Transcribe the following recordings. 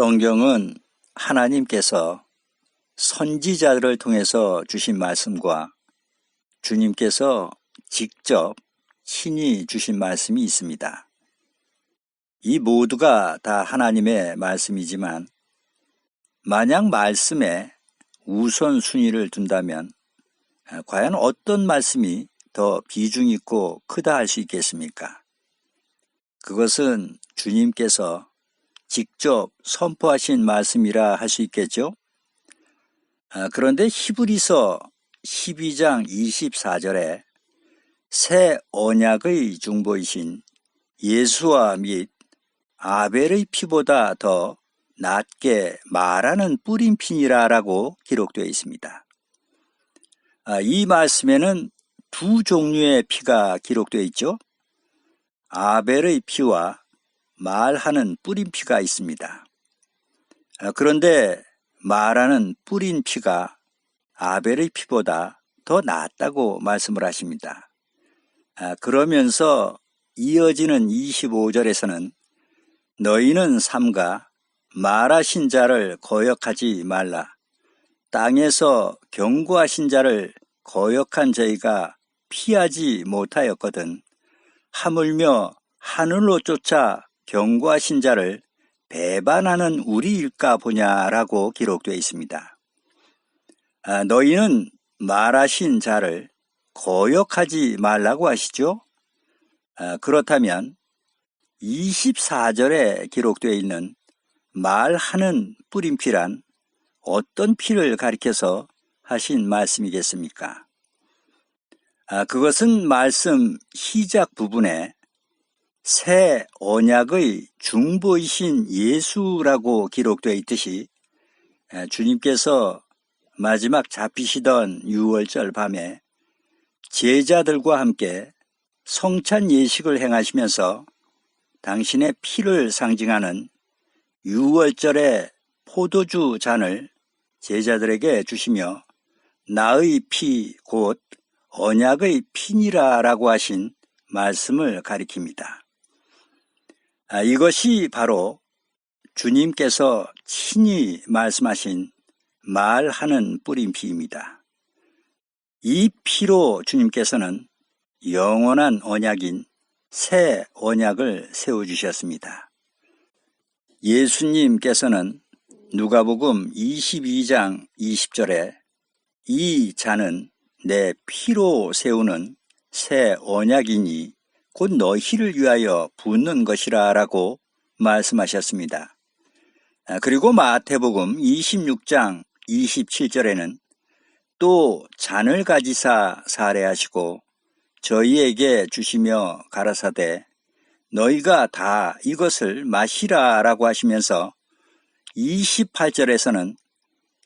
성경은 하나님께서 선지자들을 통해서 주신 말씀과 주님께서 직접 친히 주신 말씀이 있습니다. 이 모두가 다 하나님의 말씀이지만 만약 말씀에 우선순위를 둔다면 과연 어떤 말씀이 더 비중 있고 크다 할 수 있겠습니까? 그것은 주님께서 직접 선포하신 말씀이라 할 수 있겠죠? 그런데 히브리서 12장 24절에 새 언약의 중보이신 예수와 및 아벨의 피보다 더 낫게 말하는 뿌린 피니라라고 기록되어 있습니다. 이 말씀에는 두 종류의 피가 기록되어 있죠. 아벨의 피와 말하는 뿌린 피가 있습니다. 그런데 말하는 뿌린 피가 아벨의 피보다 더 낫다고 말씀을 하십니다. 그러면서 이어지는 25절에서는 너희는 삼가 말하신 자를 거역하지 말라. 땅에서 경고하신 자를 거역한 저희가 피하지 못하였거든. 하물며 하늘로 쫓아 경고하신 자를 배반하는 우리일까 보냐라고 기록되어 있습니다. 너희는 말하신 자를 거역하지 말라고 하시죠? 그렇다면 24절에 기록되어 있는 말하는 뿌린피란 어떤 피를 가리켜서 하신 말씀이겠습니까? 그것은 말씀 시작 부분에 새 언약의 중보이신 예수라고 기록되어 있듯이 주님께서 마지막 잡히시던 유월절 밤에 제자들과 함께 성찬 예식을 행하시면서 당신의 피를 상징하는 유월절의 포도주 잔을 제자들에게 주시며 나의 피 곧 언약의 피니라라고 하신 말씀을 가리킵니다. 이것이 바로 주님께서 친히 말씀하신 말하는 뿌린 피입니다. 이 피로 주님께서는 영원한 언약인 새 언약을 세워주셨습니다. 예수님께서는 누가복음 22장 20절에 이 잔은 내 피로 세우는 새 언약이니 곧 너희를 위하여 붓는 것이라 라고 말씀하셨습니다. 그리고 마태복음 26장 27절에는 또 잔을 가지사 사례하시고 저희에게 주시며 가라사대 너희가 다 이것을 마시라 라고 하시면서 28절에서는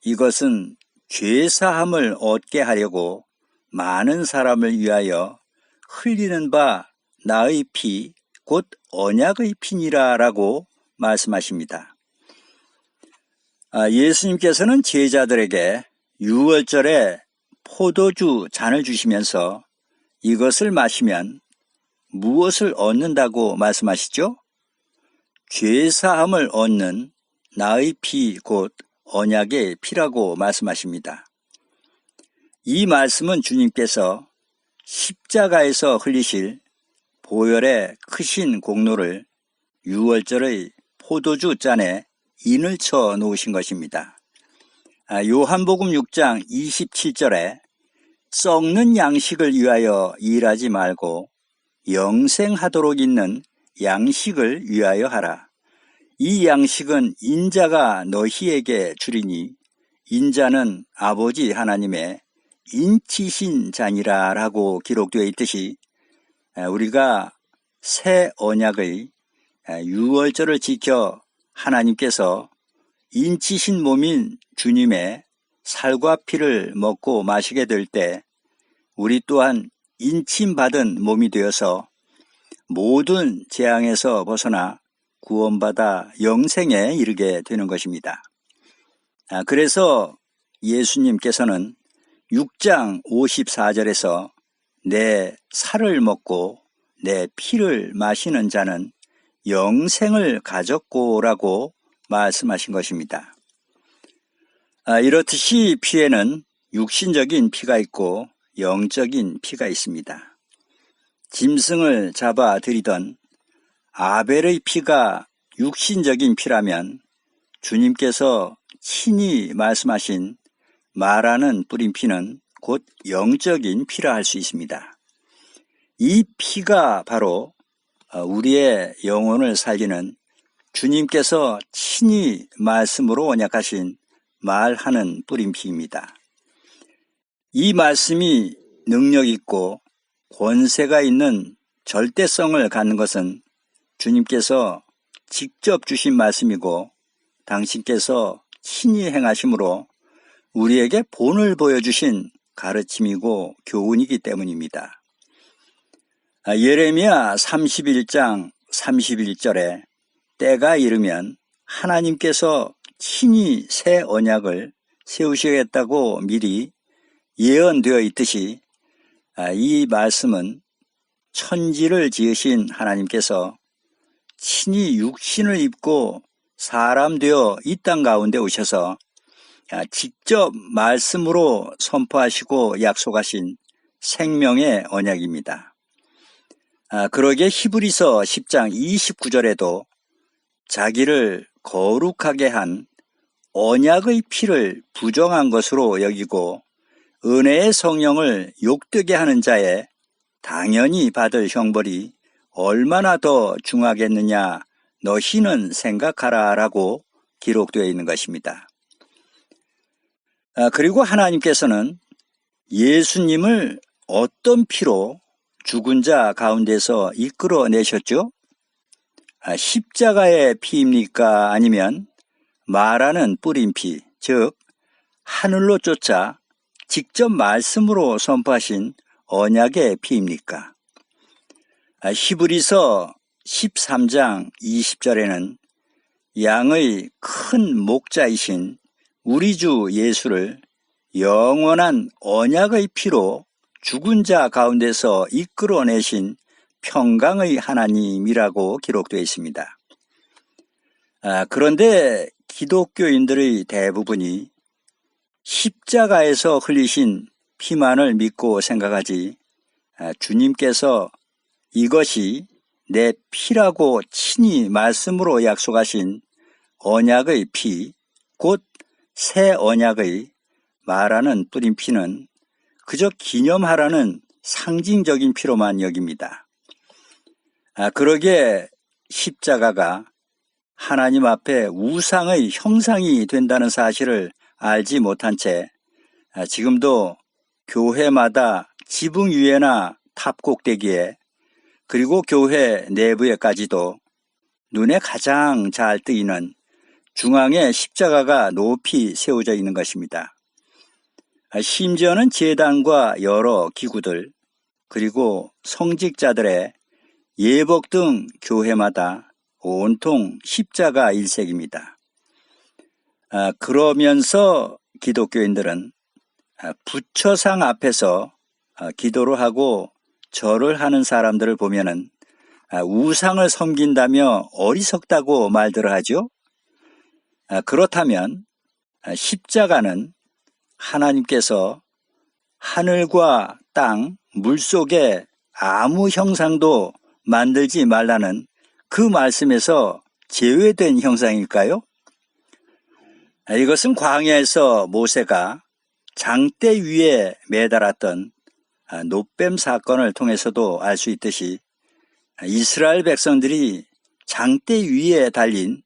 이것은 죄사함을 얻게 하려고 많은 사람을 위하여 흘리는 바 나의 피 곧 언약의 피니라 라고 말씀하십니다. 예수님께서는 제자들에게 유월절에 포도주 잔을 주시면서 이것을 마시면 무엇을 얻는다고 말씀하시죠? 죄사함을 얻는 나의 피 곧 언약의 피라고 말씀하십니다. 이 말씀은 주님께서 십자가에서 흘리실 보혈의 크신 공로를 유월절의 포도주 잔에 인을 쳐 놓으신 것입니다. 요한복음 6장 27절에 썩는 양식을 위하여 일하지 말고 영생하도록 있는 양식을 위하여 하라. 이 양식은 인자가 너희에게 주리니 인자는 아버지 하나님의 인치신 잔이라 라고 기록되어 있듯이 우리가 새 언약의 유월절을 지켜 하나님께서 인치신 몸인 주님의 살과 피를 먹고 마시게 될 때 우리 또한 인침받은 몸이 되어서 모든 재앙에서 벗어나 구원받아 영생에 이르게 되는 것입니다. 그래서 예수님께서는 6장 54절에서 내 살을 먹고 내 피를 마시는 자는 영생을 가졌고라고 말씀하신 것입니다. 이렇듯이 피에는 육신적인 피가 있고 영적인 피가 있습니다. 짐승을 잡아 들이던 아벨의 피가 육신적인 피라면 주님께서 친히 말씀하신 말하는 뿌린 피는 곧 영적인 피라 할 수 있습니다. 이 피가 바로 우리의 영혼을 살리는 주님께서 친히 말씀으로 언약하신 말하는 뿌린 피입니다. 이 말씀이 능력 있고 권세가 있는 절대성을 갖는 것은 주님께서 직접 주신 말씀이고 당신께서 친히 행하심으로 우리에게 본을 보여주신 가르침이고 교훈이기 때문입니다. 예레미야 31장 31절에 때가 이르면 하나님께서 친히 새 언약을 세우시겠다고 미리 예언되어 있듯이 이 말씀은 천지를 지으신 하나님께서 친히 육신을 입고 사람 되어 이 땅 가운데 오셔서 직접 말씀으로 선포하시고 약속하신 생명의 언약입니다. 그러기에 히브리서 10장 29절에도 자기를 거룩하게 한 언약의 피를 부정한 것으로 여기고 은혜의 성령을 욕되게 하는 자에 당연히 받을 형벌이 얼마나 더 중하겠느냐 너희는 생각하라 라고 기록되어 있는 것입니다. 그리고 하나님께서는 예수님을 어떤 피로 죽은 자 가운데서 이끌어내셨죠? 십자가의 피입니까? 아니면 말하는 뿌린 피, 즉 하늘로 쫓아 직접 말씀으로 선포하신 언약의 피입니까? 히브리서 13장 20절에는 양의 큰 목자이신 우리 주 예수를 영원한 언약의 피로 죽은 자 가운데서 이끌어내신 평강의 하나님이라고 기록되어 있습니다. 그런데 기독교인들의 대부분이 십자가에서 흘리신 피만을 믿고 생각하지 주님께서 이것이 내 피라고 친히 말씀으로 약속하신 언약의 피, 곧 새 언약의 말하는 뿌린 피는 그저 기념하라는 상징적인 피로만 여깁니다. 그러기에 십자가가 하나님 앞에 우상의 형상이 된다는 사실을 알지 못한 채 지금도 교회마다 지붕 위에나 탑 꼭대기에 그리고 교회 내부에까지도 눈에 가장 잘 뜨이는 중앙에 십자가가 높이 세워져 있는 것입니다. 심지어는 제단과 여러 기구들 그리고 성직자들의 예복 등 교회마다 온통 십자가 일색입니다. 그러면서 기독교인들은 부처상 앞에서 기도를 하고 절을 하는 사람들을 보면은 우상을 섬긴다며 어리석다고 말들을 하죠. 그렇다면 십자가는 하나님께서 하늘과 땅, 물속에 아무 형상도 만들지 말라는 그 말씀에서 제외된 형상일까요? 이것은 광야에서 모세가 장대 위에 매달았던 놋뱀 사건을 통해서도 알 수 있듯이 이스라엘 백성들이 장대 위에 달린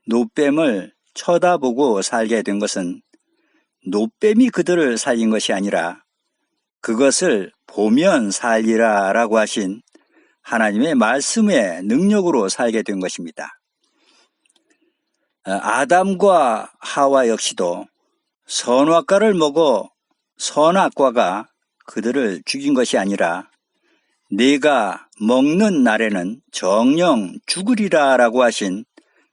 놋뱀을 쳐다보고 살게 된 것은 놋뱀이 그들을 살린 것이 아니라 그것을 보면 살리라 라고 하신 하나님의 말씀의 능력으로 살게 된 것입니다. 아담과 하와 역시도 선악과를 먹어 선악과가 그들을 죽인 것이 아니라 네가 먹는 날에는 정녕 죽으리라 라고 하신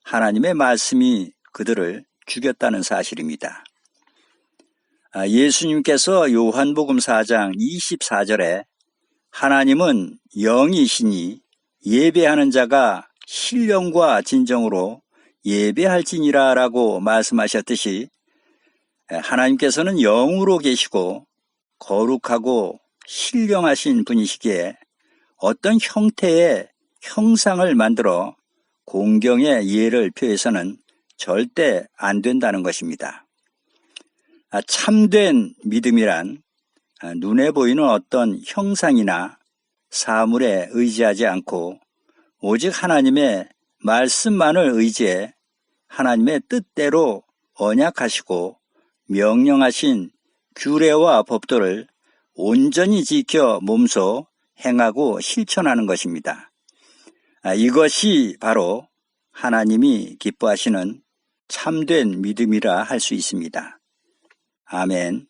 하나님의 말씀이 그들을 죽였다는 사실입니다. 예수님께서 요한복음 4장 24절에 하나님은 영이시니 예배하는 자가 신령과 진정으로 예배할지니라 라고 말씀하셨듯이 하나님께서는 영으로 계시고 거룩하고 신령하신 분이시기에 어떤 형태의 형상을 만들어 공경의 예를 표해서는 절대 안 된다는 것입니다. 참된 믿음이란 눈에 보이는 어떤 형상이나 사물에 의지하지 않고 오직 하나님의 말씀만을 의지해 하나님의 뜻대로 언약하시고 명령하신 규례와 법도를 온전히 지켜 몸소 행하고 실천하는 것입니다. 이것이 바로 하나님이 기뻐하시는 참된 믿음이라 할 수 있습니다. 아멘.